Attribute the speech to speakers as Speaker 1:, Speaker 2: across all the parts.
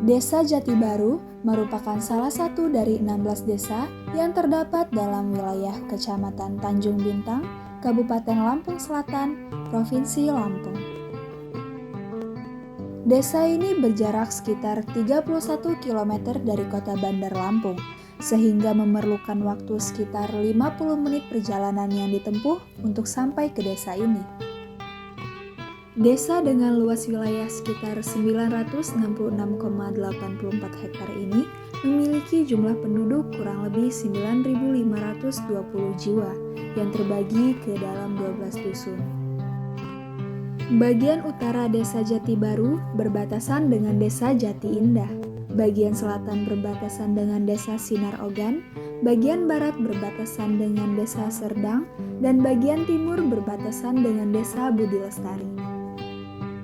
Speaker 1: Desa Jatibaru merupakan salah satu dari 16 desa yang terdapat dalam wilayah Kecamatan Tanjung Bintang, Kabupaten Lampung Selatan, Provinsi Lampung. Desa ini berjarak sekitar 31 km dari kota Bandar Lampung, sehingga memerlukan waktu sekitar 50 menit perjalanan yang ditempuh untuk sampai ke desa ini. Desa dengan luas wilayah sekitar 966,84 hektar ini memiliki jumlah penduduk kurang lebih 9.520 jiwa yang terbagi ke dalam 12 dusun. Bagian utara Desa Jatibaru berbatasan dengan Desa Jati Indah, bagian selatan berbatasan dengan Desa Sinar Ogan, bagian barat berbatasan dengan Desa Serdang, dan bagian timur berbatasan dengan Desa Budi Lestari.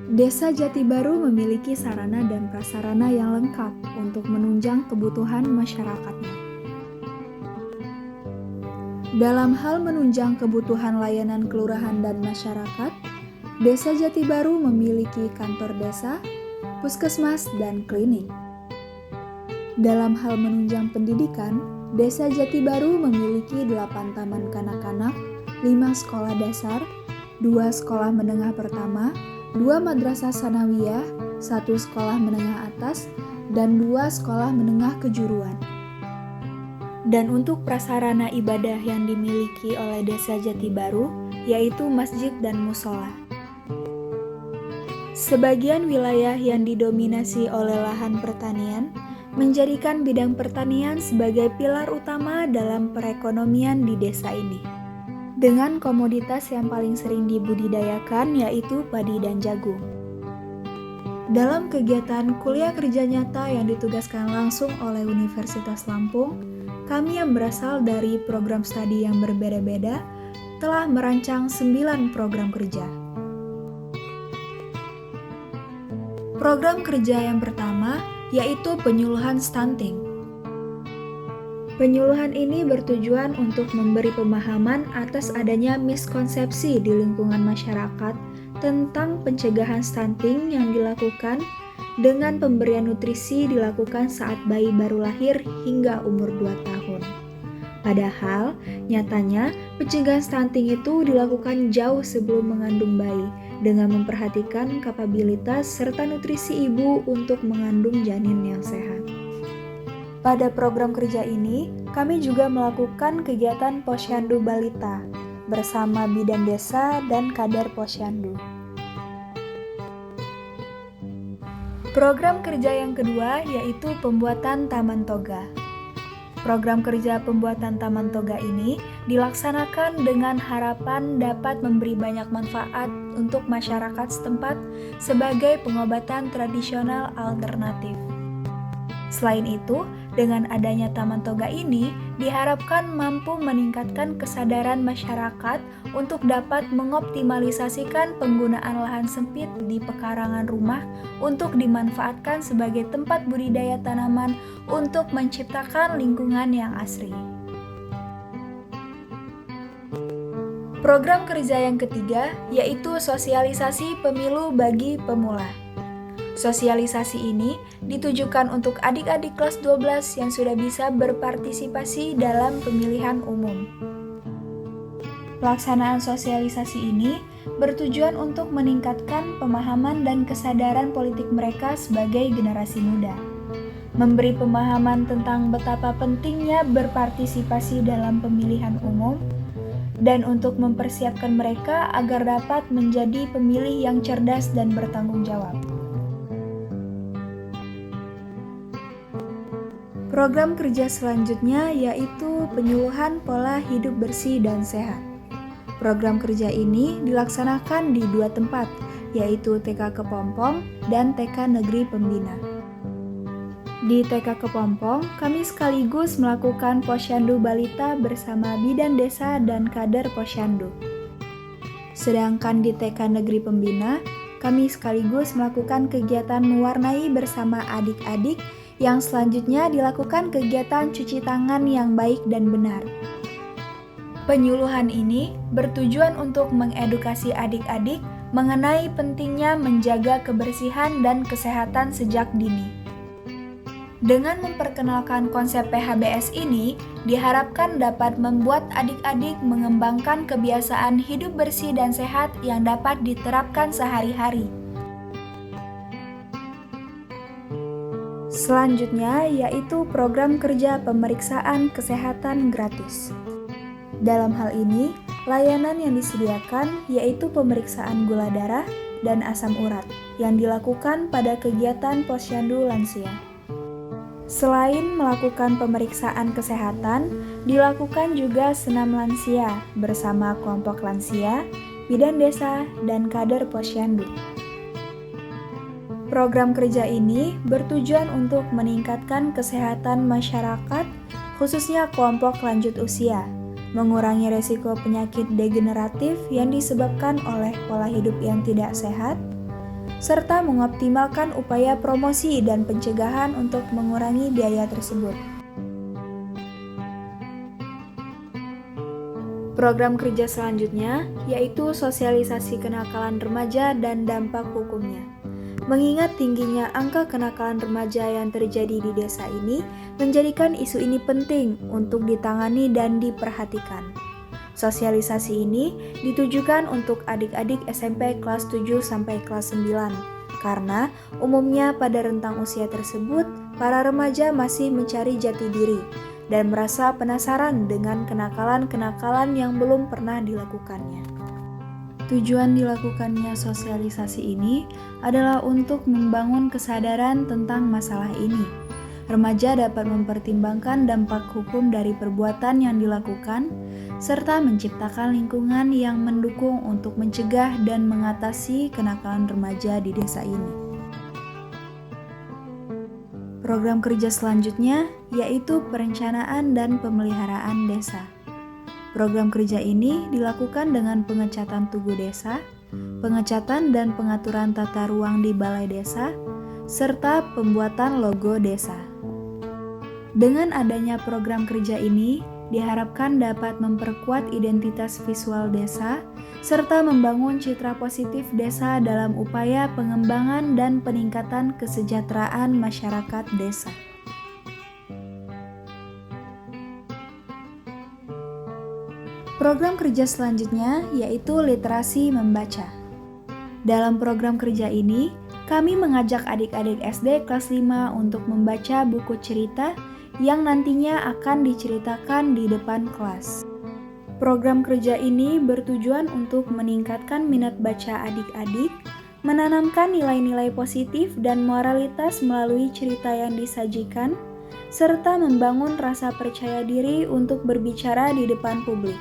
Speaker 1: Desa Jatibaru memiliki sarana dan prasarana yang lengkap untuk menunjang kebutuhan masyarakatnya. Dalam hal menunjang kebutuhan layanan kelurahan dan masyarakat, Desa Jatibaru memiliki kantor desa, puskesmas, dan klinik. Dalam hal menunjang pendidikan, Desa Jatibaru memiliki 8 taman kanak-kanak, 5 sekolah dasar, 2 sekolah menengah pertama, 2 madrasah sanawiyah, 1 sekolah menengah atas, dan 2 sekolah menengah kejuruan. Dan untuk prasarana ibadah yang dimiliki oleh Desa Jatibaru, yaitu masjid dan musola. Sebagian wilayah yang didominasi oleh lahan pertanian menjadikan bidang pertanian sebagai pilar utama dalam perekonomian di desa ini. Dengan komoditas yang paling sering dibudidayakan yaitu padi dan jagung. Dalam kegiatan kuliah kerja nyata yang ditugaskan langsung oleh Universitas Lampung, kami yang berasal dari program studi yang berbeda-beda telah merancang 9 program kerja. Program kerja yang pertama yaitu penyuluhan stunting. Penyuluhan ini bertujuan untuk memberi pemahaman atas adanya miskonsepsi di lingkungan masyarakat tentang pencegahan stunting yang dilakukan dengan pemberian nutrisi dilakukan saat bayi baru lahir hingga umur 2 tahun. Padahal, nyatanya pencegahan stunting itu dilakukan jauh sebelum mengandung bayi dengan memperhatikan kapabilitas serta nutrisi ibu untuk mengandung janin yang sehat. Pada program kerja ini, kami juga melakukan kegiatan Posyandu Balita bersama bidan desa dan kader Posyandu. Program kerja yang kedua yaitu pembuatan Taman Toga. Program kerja pembuatan Taman Toga ini dilaksanakan dengan harapan dapat memberi banyak manfaat untuk masyarakat setempat sebagai pengobatan tradisional alternatif. Selain itu, dengan adanya Taman Toga ini diharapkan mampu meningkatkan kesadaran masyarakat untuk dapat mengoptimalisasikan penggunaan lahan sempit di pekarangan rumah untuk dimanfaatkan sebagai tempat budidaya tanaman untuk menciptakan lingkungan yang asri. Program kerja yang ketiga yaitu sosialisasi pemilu bagi pemula. Sosialisasi ini ditujukan untuk adik-adik kelas 12 yang sudah bisa berpartisipasi dalam pemilihan umum. Pelaksanaan sosialisasi ini bertujuan untuk meningkatkan pemahaman dan kesadaran politik mereka sebagai generasi muda, memberi pemahaman tentang betapa pentingnya berpartisipasi dalam pemilihan umum, dan untuk mempersiapkan mereka agar dapat menjadi pemilih yang cerdas dan bertanggung jawab. Program kerja selanjutnya yaitu penyuluhan pola hidup bersih dan sehat. Program kerja ini dilaksanakan di 2 tempat, yaitu TK Kepompong dan TK Negeri Pembina. Di TK Kepompong, kami sekaligus melakukan Posyandu Balita bersama bidan desa dan kader Posyandu. Sedangkan di TK Negeri Pembina, kami sekaligus melakukan kegiatan mewarnai bersama adik-adik yang selanjutnya dilakukan kegiatan cuci tangan yang baik dan benar. Penyuluhan ini bertujuan untuk mengedukasi adik-adik mengenai pentingnya menjaga kebersihan dan kesehatan sejak dini. Dengan memperkenalkan konsep PHBS ini, diharapkan dapat membuat adik-adik mengembangkan kebiasaan hidup bersih dan sehat yang dapat diterapkan sehari-hari. Selanjutnya yaitu program kerja pemeriksaan kesehatan gratis. Dalam hal ini, layanan yang disediakan yaitu pemeriksaan gula darah dan asam urat yang dilakukan pada kegiatan posyandu lansia. Selain melakukan pemeriksaan kesehatan, dilakukan juga senam lansia bersama kelompok lansia, bidan desa, dan kader posyandu. Program kerja ini bertujuan untuk meningkatkan kesehatan masyarakat, khususnya kelompok lanjut usia, mengurangi resiko penyakit degeneratif yang disebabkan oleh pola hidup yang tidak sehat, serta mengoptimalkan upaya promosi dan pencegahan untuk mengurangi biaya tersebut. Program kerja selanjutnya yaitu sosialisasi kenakalan remaja dan dampak hukumnya. Mengingat tingginya angka kenakalan remaja yang terjadi di desa ini, menjadikan isu ini penting untuk ditangani dan diperhatikan. Sosialisasi ini ditujukan untuk adik-adik SMP kelas 7 sampai kelas 9, karena umumnya pada rentang usia tersebut, para remaja masih mencari jati diri dan merasa penasaran dengan kenakalan-kenakalan yang belum pernah dilakukannya. Tujuan dilakukannya sosialisasi ini adalah untuk membangun kesadaran tentang masalah ini. Remaja dapat mempertimbangkan dampak hukum dari perbuatan yang dilakukan, serta menciptakan lingkungan yang mendukung untuk mencegah dan mengatasi kenakalan remaja di desa ini. Program kerja selanjutnya yaitu perencanaan dan pemeliharaan desa. Program kerja ini dilakukan dengan pengecatan tugu desa, pengecatan dan pengaturan tata ruang di balai desa, serta pembuatan logo desa. Dengan adanya program kerja ini, diharapkan dapat memperkuat identitas visual desa, serta membangun citra positif desa dalam upaya pengembangan dan peningkatan kesejahteraan masyarakat desa. Program kerja selanjutnya yaitu literasi membaca. Dalam program kerja ini, kami mengajak adik-adik SD kelas 5 untuk membaca buku cerita yang nantinya akan diceritakan di depan kelas. Program kerja ini bertujuan untuk meningkatkan minat baca adik-adik, menanamkan nilai-nilai positif dan moralitas melalui cerita yang disajikan, serta membangun rasa percaya diri untuk berbicara di depan publik.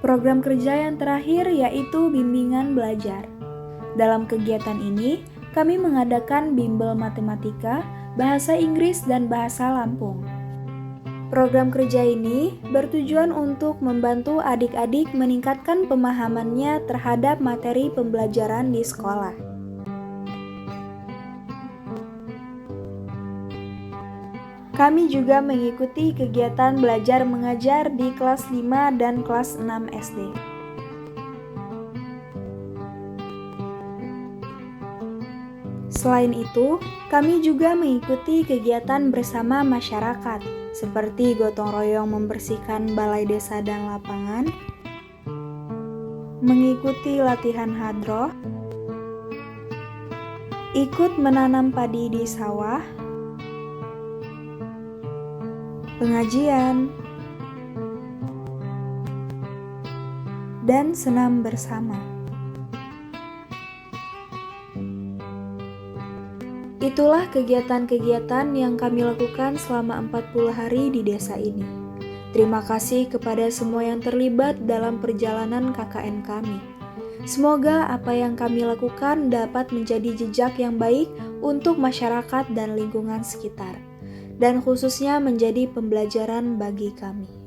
Speaker 1: Program kerja yang terakhir yaitu bimbingan belajar. Dalam kegiatan ini, kami mengadakan bimbel matematika, bahasa Inggris, dan bahasa Lampung. Program kerja ini bertujuan untuk membantu adik-adik meningkatkan pemahamannya terhadap materi pembelajaran di sekolah. Kami juga mengikuti kegiatan belajar mengajar di kelas 5 dan kelas 6 SD. Selain itu, kami juga mengikuti kegiatan bersama masyarakat, seperti gotong royong membersihkan balai desa dan lapangan, mengikuti latihan hadroh, ikut menanam padi di sawah, pengajian, dan senam bersama. Itulah kegiatan-kegiatan yang kami lakukan selama 40 hari di desa ini. Terima kasih kepada semua yang terlibat dalam perjalanan KKN kami. Semoga apa yang kami lakukan dapat menjadi jejak yang baik untuk masyarakat dan lingkungan sekitar, dan khususnya menjadi pembelajaran bagi kami.